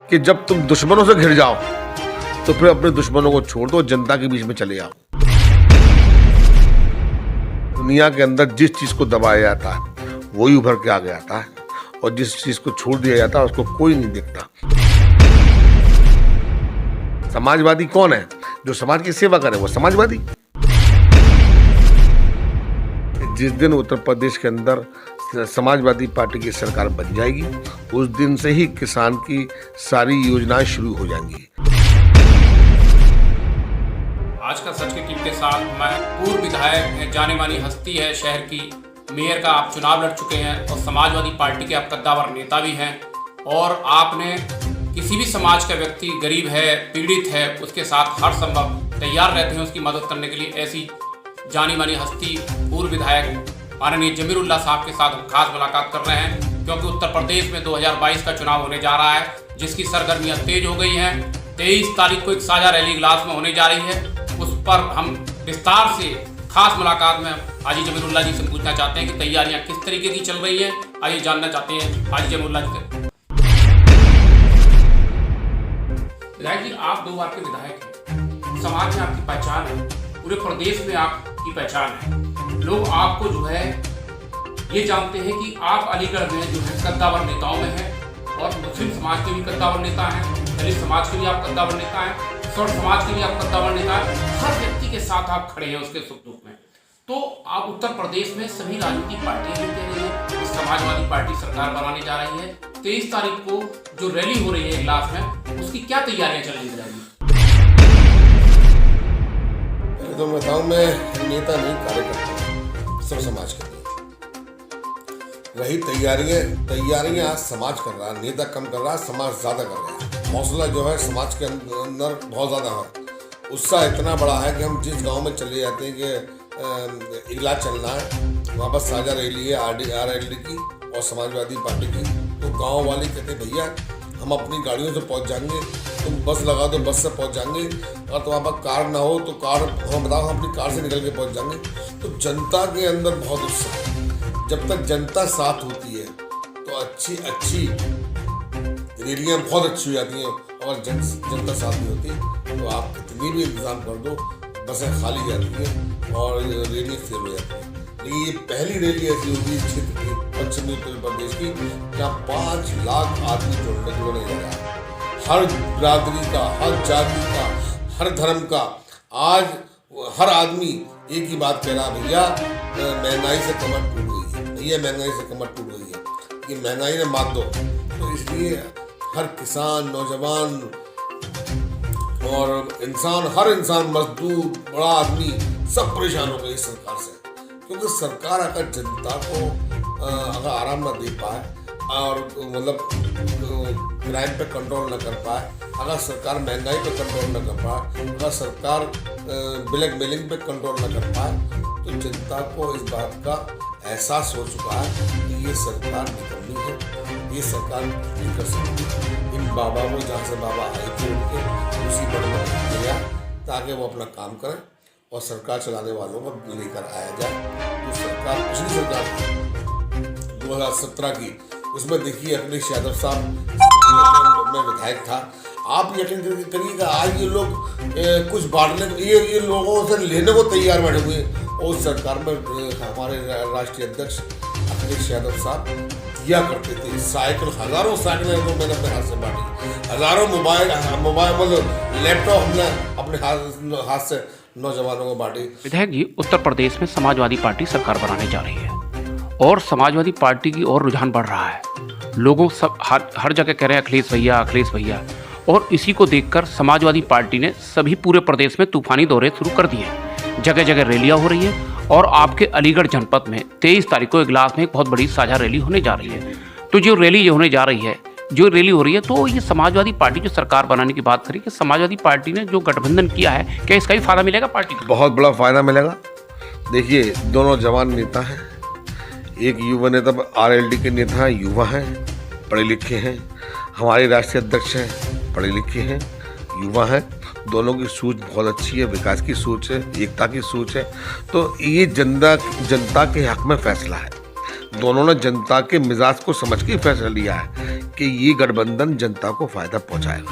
कि जब तुम दुश्मनों से घिर जाओ तो फिर अपने दुश्मनों को छोड़ दो, जनता के बीच में चले आओ। दुनिया के अंदर जिस चीज को दबाया जाता है वही उभर के आगे आता है, और जिस चीज को छोड़ दिया जाता है उसको कोई नहीं देखता। समाजवादी कौन है? जो समाज की सेवा करे वो समाजवादी। जिस दिन उत्तर प्रदेश के अंदर समाजवादी पार्टी की सरकार बन जाएगी उस दिन से ही किसान की सारी योजनाएं शुरू हो जाएंगी। आज का सच की टीम के साथ मैं पूर्व विधायक, जाने मानी हस्ती है शहर की, मेयर का आप चुनाव लड़ चुके हैं और समाजवादी पार्टी के आप कद्दावर नेता भी हैं, और आपने किसी भी समाज का व्यक्ति गरीब है, पीड़ित है, उसके साथ हर संभव तैयार रहते हैं उसकी मदद करने के लिए। ऐसी जानी मानी हस्ती पूर्व विधायक माननीय जमीरुल्लाह साहब के साथ हम खास मुलाकात कर रहे हैं, क्योंकि उत्तर प्रदेश में 2022 का चुनाव होने जा रहा है, जिसकी सरगर्मियां तेज हो गई हैं। 23 तारीख को एक साझा रैली इगलास में होने जा रही है, उस पर हम विस्तार से खास मुलाकात में हाजी जमीरुल्लाह जी से पूछना चाहते हैं कि तैयारियां किस तरीके की चल रही हैं। आइए जानना चाहते हैं हाजी जमीरुल्लाह जी से। विधायक जी, आप 2 बार के विधायक हैं, समाज में आपकी पहचान है, पूरे प्रदेश में आपकी पहचान है। लोग आपको जो है ये जानते हैं कि आप अलीगढ़ में जो है कद्दावर नेताओं में हैं, और मुस्लिम समाज के भी कद्दावर नेता हैं, दलित समाज के भी आप कद्दावर नेता हैं, सौर समाज के भी आप कद्दावर नेता हैं। हर व्यक्ति के साथ आप खड़े हैं उसके सुख दुख में। तो आप उत्तर प्रदेश में सभी राजनीतिक पार्टियां कह रही है कि समाजवादी पार्टी सरकार बनाने जा रही है। 23 तारीख को जो रैली हो रही है इगलास में, उसकी क्या तैयारियां चल रही है? तो मैं बताऊं, मैं नेता नहीं, कार्यकर्ता सब समाज के लिए। रही तैयारियां आज समाज कर रहा है, नेता कम कर रहा है, समाज ज्यादा कर रहा है। हौसला जो है समाज के अंदर बहुत ज्यादा है, उत्साह इतना बड़ा है कि हम जिस गांव में चले जाते हैं कि इगलास चलना है, वहाँ पर साझा रैली है RLD की और समाजवादी पार्टी की, तो गाँव वाले कहते भैया हम अपनी गाड़ियों से पहुँच जाएंगे, तुम बस लगा दो, बस से पहुँच जाएंगे, अगर तुम्हारे पास कार ना हो तो कार हम बताओ, हम अपनी कार से निकल के पहुँच जाएंगे। तो जनता के अंदर बहुत उत्साह है। जब तक जनता साथ होती है तो अच्छी रैलियाँ बहुत अच्छी हो जाती हैं, और जनता साथ नहीं होती तो आप कितनी भी इंतजाम कर दो, बसें खाली जाती हैं और रैली फेल हो जाती है। लेकिन ये पहली रैली ऐसी होगी इस क्षेत्र की, पश्चिमी उत्तर प्रदेश की, जहाँ 5 लाख आदमी जोड़ने जा रहा है। हर बिरादरी का, हर जाति का, हर धर्म का। आज हर आदमी एक ही बात कह रहा, भैया महंगाई से कमर टूट गई है, भैया महंगाई से कमर टूट गई है, ये महंगाई ने मात दो। तो इसलिए हर किसान, नौजवान और हर इंसान, मजदूर, बड़ा आदमी सब परेशान हो गए इस सरकार से, क्योंकि सरकार अगर जनता को अगर आराम न दे पाए और मतलब क्राइम पे कंट्रोल न कर पाए, अगर सरकार महंगाई पे कंट्रोल न कर पाए, अगर सरकार ब्लैकमेलिंग पे कंट्रोल न कर पाए, तो जनता को इस बात का एहसास हो चुका है कि ये सरकार निकलनी है, ये सरकार नहीं कर सकती। इन बाबा को जहाँ से बाबा आए थे उनके उसी पर दिया ताकि वो अपना काम करें और सरकार चलाने वालों को लेकर आया जाए। जो सरकार पिछली सरकार 2017 की, उसमें देखिए अखिलेश यादव साहब में विधायक था। आप यकीन करिएगा आज ये लोग कुछ बांटने, ये लोगों से लेने को तैयार बैठे हुए, और सरकार में हमारे राष्ट्रीय अध्यक्ष अखिलेश यादव साहब दिया करते थे साइकिल, हजारों साइकिलें तो मैंने अपने हाथ से बांटी, हजारों मोबाइल मतलब लैपटॉप हमने अपने हाथ से नौजवानों को बांटे। विधायक जी, उत्तर प्रदेश में समाजवादी पार्टी सरकार बनाने जा रही है और समाजवादी पार्टी की ओर रुझान बढ़ रहा है। लोगों सब हर जगह कह रहे हैं अखिलेश भैया, और इसी को देखकर समाजवादी पार्टी ने सभी पूरे प्रदेश में तूफानी दौरे शुरू कर दिए हैं। जगह जगह रैलियां हो रही है, और आपके अलीगढ़ जनपद में 23 तारीख को इगलास में एक बहुत बड़ी साझा रैली होने जा रही है। तो जो रैली होने जा रही है, जो रैली हो रही है, तो ये समाजवादी पार्टी जो सरकार बनाने की बात करी कि समाजवादी पार्टी ने जो गठबंधन किया है, क्या इसका भी फायदा मिलेगा पार्टी को? बहुत बड़ा फायदा मिलेगा। देखिए, दोनों जवान नेता हैं, एक युवा नेता RLD के नेता हैं, युवा हैं, पढ़े लिखे हैं, हमारे राष्ट्रीय अध्यक्ष हैं, पढ़े लिखे हैं, युवा हैं, दोनों की सोच बहुत अच्छी है, विकास की सोच है, एकता की सोच है। तो ये जनता के हक में फैसला है। दोनों ने जनता के मिजाज को समझ के फैसला लिया है कि ये गठबंधन जनता को फायदा पहुंचाएगा।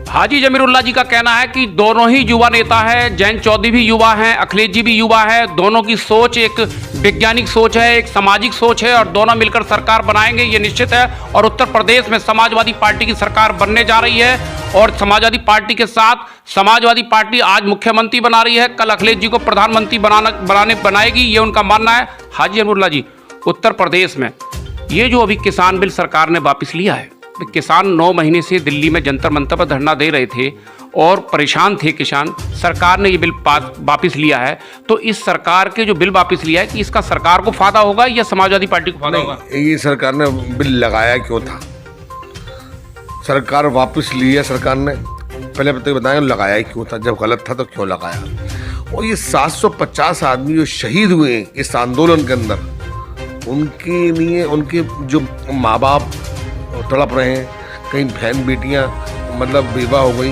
हाजी जमीरुल्लाह जी का कहना है कि दोनों ही युवा नेता हैं, जयंत चौधरी भी युवा हैं, अखिलेश जी भी युवा है। दोनों की सोच एक वैज्ञानिक सोच है, एक सामाजिक सोच है, और दोनों मिलकर सरकार बनाएंगे, ये निश्चित है। और उत्तर प्रदेश में समाजवादी पार्टी की सरकार बनने जा रही है, और समाजवादी पार्टी के साथ समाजवादी पार्टी आज मुख्यमंत्री बना रही है, कल अखिलेश जी को प्रधानमंत्री बनाएगी, ये उनका मानना है। हाजी जमीरुल्लाह जी, उत्तर प्रदेश में ये जो अभी किसान बिल सरकार ने वापस लिया है, किसान 9 महीने से दिल्ली में जंतर मंतर पर धरना दे रहे थे और परेशान थे किसान। सरकार ने ये बिल वापस लिया है, तो इस सरकार के जो बिल वापस लिया है कि इसका सरकार को फायदा होगा या समाजवादी पार्टी को फायदा होगा? ये सरकार ने बिल लगाया क्यों था? सरकार वापस लिया सरकार ने, पहले बताएं लगाया क्यों था? जब गलत था तो क्यों लगाया? और ये 750 आदमी जो शहीद हुए इस आंदोलन के अंदर, उनके लिए उनके जो माँ बाप तड़प रहे हैं, कहीं बहन बेटियां मतलब बेवा हो गई,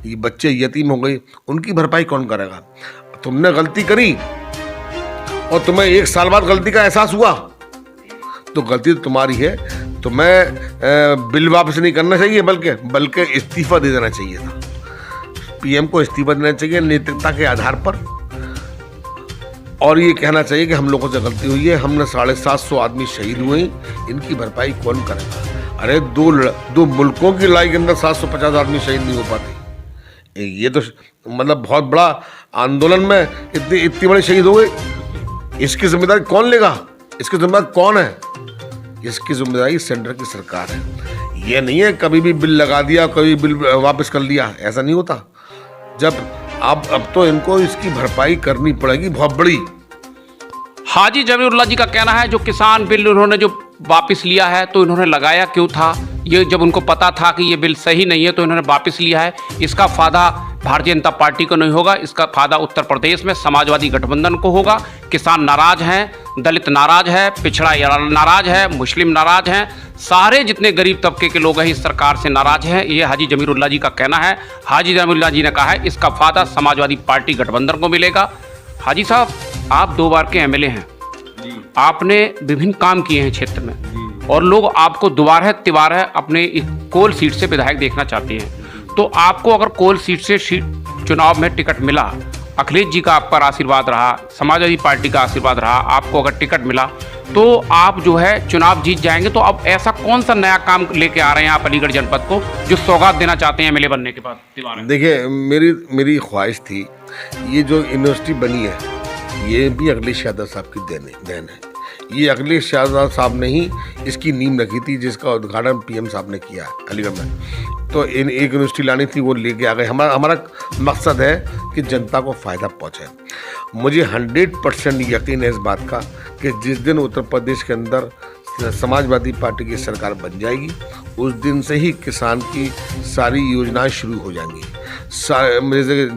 ये बच्चे यतीम हो गई, उनकी भरपाई कौन करेगा? तुमने गलती करी और तुम्हें 1 साल बाद गलती का एहसास हुआ, तो गलती तो तुम्हारी है। तुम्हें बिल वापस नहीं करना चाहिए, बल्कि इस्तीफा दे देना चाहिए था। पीएम को इस्तीफा देना चाहिए नैतिकता के आधार पर, और ये कहना चाहिए कि हम लोगों से गलती हुई है, हमने 750 आदमी शहीद हुए, इनकी भरपाई कौन करेगा? अरे दो मुल्कों की लड़ाई के अंदर 750 आदमी शहीद नहीं हो पाते। ये तो मतलब बहुत बड़ा आंदोलन में इतनी बड़ी शहीद हो गई। इसकी जिम्मेदारी कौन लेगा? इसकी जिम्मेदारी कौन है? इसकी जिम्मेदारी सेंटर की सरकार है। ये नहीं है कभी भी बिल लगा दिया, कभी बिल वापस कर लिया, ऐसा नहीं होता। जब अब तो इनको इसकी भरपाई करनी पड़ेगी बहुत बड़ी। हाजी जमीरुल्लाह जी का कहना है जो किसान बिल उन्होंने जो वापस लिया है, तो इन्होंने लगाया क्यों था? ये जब उनको पता था कि ये बिल सही नहीं है तो इन्होंने वापस लिया है। इसका फायदा भारतीय जनता पार्टी को नहीं होगा, इसका फायदा उत्तर प्रदेश में समाजवादी गठबंधन को होगा। किसान नाराज हैं, दलित नाराज है, पिछड़ा नाराज है, मुस्लिम नाराज हैं, सारे जितने गरीब तबके के लोग हैं इस सरकार से नाराज हैं। ये हाजी जमीरुल्लाह जी का कहना है। हाजी जमीरुल्लाह जी ने कहा है इसका फायदा समाजवादी पार्टी गठबंधन को मिलेगा। हाजी साहब, आप 2 बार के एमएलए हैं, आपने विभिन्न काम किए हैं क्षेत्र में, और लोग आपको दुबारा तिबारा अपने कोल सीट से विधायक देखना चाहते हैं। तो आपको अगर कोल सीट से चुनाव में टिकट मिला, अखिलेश जी का आप पर आशीर्वाद रहा, समाजवादी पार्टी का आशीर्वाद रहा, आपको अगर टिकट मिला तो आप जो है चुनाव जीत जाएंगे। तो अब ऐसा कौन सा नया काम लेके आ रहे हैं आप अलीगढ़ जनपद को जो सौगात देना चाहते हैं एमएलए बनने के बाद? देखिए, मेरी ख्वाहिश थी, ये जो यूनिवर्सिटी बनी है ये भी अखिलेश यादव साहब की देन है। ये अखिलेश यादव साहब ने ही इसकी नींव रखी थी, जिसका उद्घाटन पीएम साहब ने किया अलीगढ़ में। तो एक यूनिवर्सिटी लानी थी, वो लेके आ गए। हमारा मकसद है कि जनता को फ़ायदा पहुँचे। मुझे 100% यकीन है इस बात का कि जिस दिन उत्तर प्रदेश के अंदर समाजवादी पार्टी की सरकार बन जाएगी, उस दिन से ही किसान की सारी योजनाएं शुरू हो जाएंगी।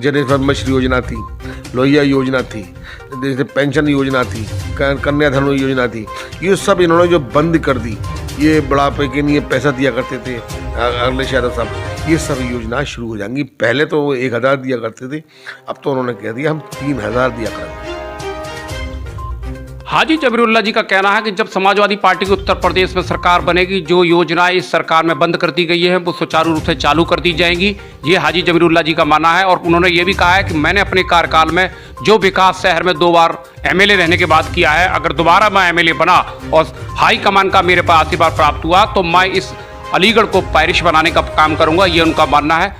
जैसे जनश्री योजना थी, लोहिया योजना थी, जैसे पेंशन योजना थी, कन्याधन योजना थी, ये सब इन्होंने जो बंद कर दी। ये बुढ़ापे के लिए पैसा दिया करते थे अखिलेश यादव साहब, ये सब योजनाएं शुरू हो जाएंगी। पहले तो वो 1000 दिया करते थे, अब तो उन्होंने कह दिया हम 3000 दिया करेंगे। हाजी जमीरुल्लाह जी का कहना है कि जब समाजवादी पार्टी की उत्तर प्रदेश में सरकार बनेगी, जो योजनाएं इस सरकार में बंद कर दी गई है वो सुचारू रूप से चालू कर दी जाएंगी। ये हाजी जमीरुल्लाह जी का मानना है। और उन्होंने ये भी कहा है कि मैंने अपने कार्यकाल में जो विकास शहर में 2 बार एमएलए रहने के बाद किया है, अगर दोबारा मैं एमएलए बना और हाई कमान का मेरे पास आशीर्वाद प्राप्त हुआ तो मैं इस अलीगढ़ को पैरिश बनाने का काम करूँगा, ये उनका मानना है।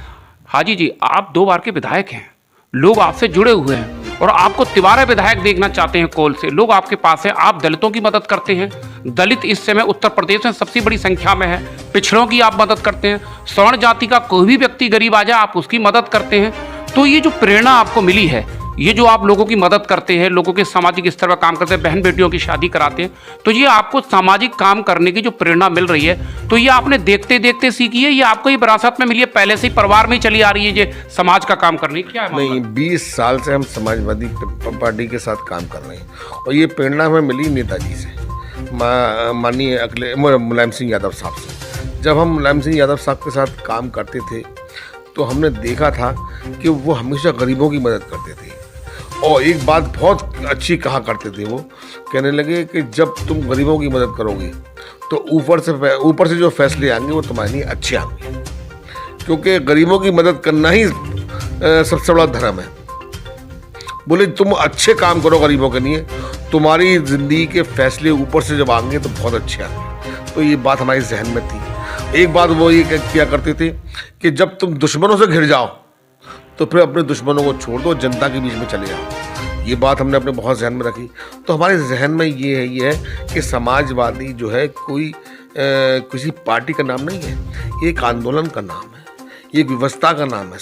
हाजी जी, आप 2 बार के विधायक हैं, लोग आपसे जुड़े हुए हैं और आपको तिबारा विधायक देखना चाहते हैं कोल से। लोग आपके पास है, आप दलितों की मदद करते हैं। दलित इस समय उत्तर प्रदेश में सबसे बड़ी संख्या में है। पिछड़ों की आप मदद करते हैं। स्वर्ण जाति का कोई भी व्यक्ति गरीब आ जाए आप उसकी मदद करते हैं। तो ये जो प्रेरणा आपको मिली है, ये जो आप लोगों की मदद करते हैं, लोगों के सामाजिक स्तर पर काम करते हैं, बहन बेटियों की शादी कराते हैं, तो ये आपको सामाजिक काम करने की जो प्रेरणा मिल रही है, तो ये आपने देखते देखते सीखी है, ये आपको ये विरासत में मिली है, पहले से ही परिवार में ही चली आ रही है ये समाज का काम करने की? क्या है? नहीं, 20 साल से हम समाजवादी पार्टी के साथ काम कर रहे हैं और ये प्रेरणा हमें मिली नेताजी से, माननीय मुलायम सिंह यादव साहब से। जब हम मुलायम सिंह यादव साहब के साथ काम करते थे तो हमने देखा था कि वो हमेशा गरीबों की मदद करते थे। और एक बात बहुत अच्छी कहा करते थे, वो कहने लगे कि जब तुम गरीबों की मदद करोगे तो ऊपर से जो फैसले आएंगे वो तुम्हारे लिए अच्छे आएंगे, क्योंकि गरीबों की मदद करना ही सबसे बड़ा धर्म है। बोले तुम अच्छे काम करो गरीबों के लिए, तुम्हारी ज़िंदगी के फैसले ऊपर से जब आएंगे तो बहुत अच्छे आएंगे। तो ये बात हमारे जहन में थी। एक बात वो ये किया करते थे कि जब तुम दुश्मनों से घिर जाओ तो फिर अपने दुश्मनों को छोड़ दो, जनता के बीच में चले जाओ। ये बात हमने अपने बहुत जहन में रखी। तो हमारे जहन में ये है कि समाजवादी जो है कोई किसी पार्टी का नाम नहीं है, ये एक आंदोलन का नाम है, ये एक व्यवस्था का नाम है।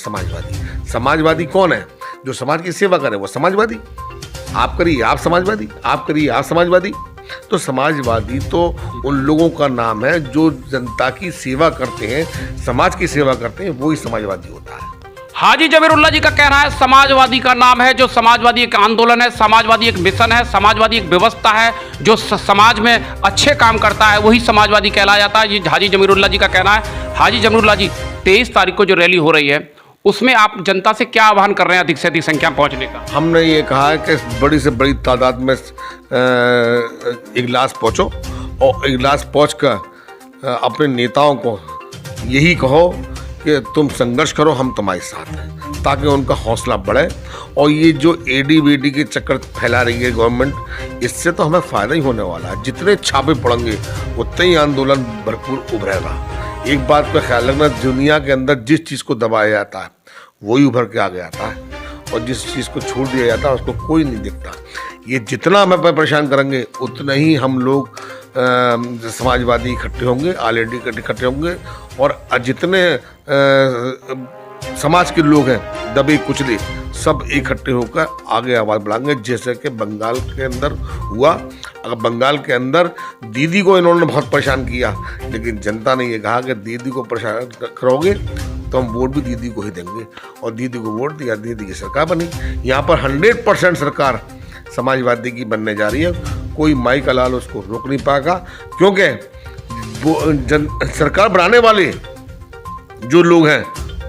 समाजवादी कौन है? जो समाज की सेवा करे वो समाजवादी। आप करिए आप समाजवादी, आप करिए आप समाजवादी। तो समाजवादी तो उन लोगों का नाम है जो जनता की सेवा करते हैं, समाज की सेवा करते हैं, वो ही समाजवादी होता है। हाजी जमीरुल्लाह जी का कहना है समाजवादी का नाम है, जो समाजवादी एक आंदोलन है, समाजवादी एक मिशन है, समाजवादी एक व्यवस्था है, जो समाज में अच्छे काम करता है वही समाजवादी कहलाया जाता है। ये हाजी जमीरुल्लाह जी का कहना है। हाजी जमीरुल्लाह जी, 23 तारीख को जो रैली हो रही है उसमें आप जनता से क्या आह्वान कर रहे हैं अधिक से अधिक संख्या में पहुंचने का? हमने ये कहा है कि बड़ी से बड़ी तादाद में इजलास पहुंचो और इजलास पहुंच कर अपने नेताओं को यही कहो कि तुम संघर्ष करो, हम तुम्हारे साथ हैं, ताकि उनका हौसला बढ़े। और ये जो एडी के चक्कर फैला रही है गवर्नमेंट, इससे तो हमें फ़ायदा ही होने वाला है। जितने छापे पड़ेंगे उतने ही आंदोलन भरपूर उभरेगा। एक बात पर ख्याल रखना, दुनिया के अंदर जिस चीज़ को दबाया जाता है वही उभर के आगे आता है, और जिस चीज़ को छोड़ दिया जाता है उसको कोई नहीं दिखता। ये जितना हमें परेशान करेंगे उतना ही हम लोग समाजवादी इकट्ठे होंगे, ऑलरेडी इकट्ठे होंगे, और जितने समाज के लोग हैं दबे कुचले सब इकट्ठे होकर आगे आवाज़ बढ़ाएंगे, जैसे कि बंगाल के अंदर हुआ। अगर बंगाल के अंदर दीदी को इन्होंने बहुत परेशान किया, लेकिन जनता ने ये कहा कि दीदी को परेशान करोगे तो हम वोट भी दीदी को ही देंगे, और दीदी को वोट दिया, दीदी की सरकार बनी। यहाँ पर 100% सरकार समाजवादी की बनने जा रही है। कोई माई का लाल उसको रोक नहीं पाएगा, क्योंकि वो सरकार बनाने वाले जो लोग हैं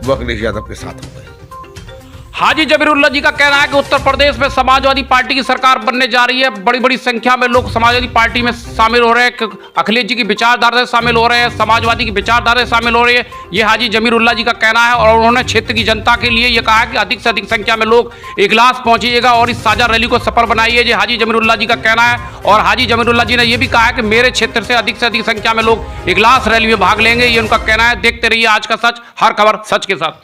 वो अखिलेश यादव के साथ हो गए। हाजी जमीरुल्लाह जी का कहना है कि उत्तर प्रदेश में समाजवादी पार्टी की सरकार बनने जा रही है। बड़ी बड़ी संख्या में लोग समाजवादी पार्टी में शामिल हो रहे हैं, अखिलेश जी की विचारधारा से शामिल हो रहे हैं, समाजवादी की विचारधारा से शामिल हो रही है। ये हाजी जमीरुल्लाह जी का कहना है, और उन्होंने क्षेत्र की जनता के लिए ये कहा है कि अधिक से अधिक संख्या में लोग इजलास पहुंचिएगा और इस साझा रैली को सफल बनाइए। ये हाजी जमीरुल्लाह जी का कहना है। और हाजी जमीरुल्लाह जी ने यह भी कहा है कि मेरे क्षेत्र से अधिक संख्या में लोग इजलास रैली में भाग लेंगे, ये उनका कहना है। देखते रहिए आज का सच, हर खबर सच के साथ।